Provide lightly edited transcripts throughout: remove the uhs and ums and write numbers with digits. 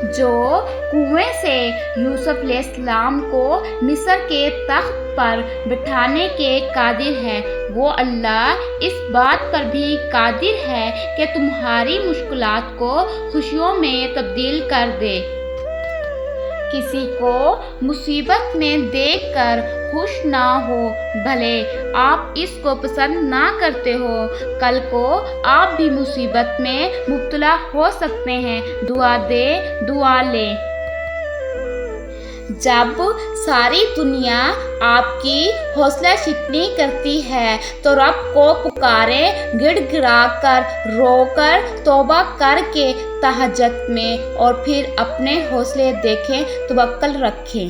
جو کنویں سے یوسف علیہ السلام کو مصر کے تخت پر بٹھانے کے قادر ہے، وہ اللہ اس بات پر بھی قادر ہے کہ تمہاری مشکلات کو خوشیوں میں تبدیل کر دے۔ کسی کو مصیبت میں دیکھ کر خوش نہ ہو، بھلے آپ اس کو پسند نہ کرتے ہو، کل کو آپ بھی مصیبت میں مبتلا ہو سکتے ہیں۔ دعا دے، دعا لے۔ جب ساری دنیا آپ کی حوصلہ شکنی کرتی ہے تو رب کو پکاریں، گڑ گڑا کر، رو کر، توبہ کر کے تہجد میں، اور پھر اپنے حوصلے دیکھیں، توکل رکھیں۔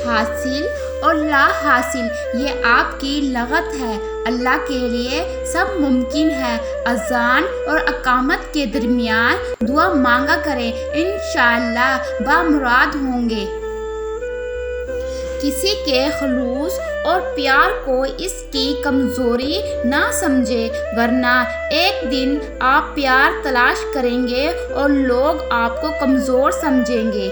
حاصل اور لا حاصل یہ آپ کی لغت ہے، اللہ کے لیے سب ممکن ہے۔ اذان اور اقامت کے درمیان دعا مانگا کریں، انشاءاللہ بامراد ہوں گے۔ کسی کے خلوص اور پیار کو اس کی کمزوری نہ سمجھے، ورنہ ایک دن آپ پیار تلاش کریں گے اور لوگ آپ کو کمزور سمجھیں گے۔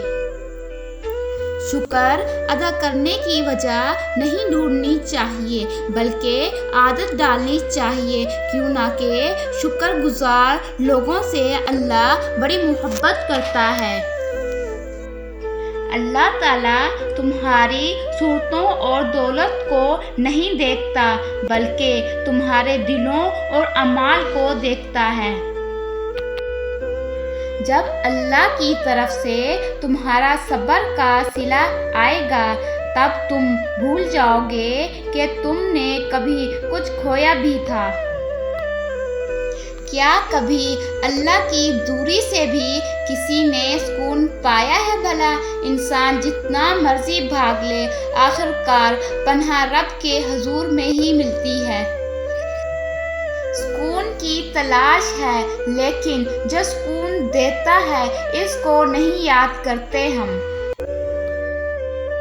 شکر ادا کرنے کی وجہ نہیں ڈھونڈنی چاہیے، بلکہ عادت ڈالنی چاہیے، کیوں نہ کہ شکر گزار لوگوں سے اللہ بڑی محبت کرتا ہے۔ اللہ تعالیٰ تمہاری صورتوں اور دولت کو نہیں دیکھتا، بلکہ تمہارے دلوں اور اعمال کو دیکھتا ہے۔ جب اللہ کی طرف سے تمہارا صبر کا صلہ آئے گا، تب تم بھول جاؤ گے کہ تم نے کبھی کچھ کھویا بھی تھا۔ کیا کبھی اللہ کی دوری سے بھی کسی نے سکون پایا ہے بھلا؟ انسان جتنا مرضی بھاگ لے، آخرکار پناہ رب کے حضور میں ہی ملتی ہے۔ سکون کی تلاش ہے، لیکن جو سکون دیتا ہے اس کو نہیں یاد کرتے ہم۔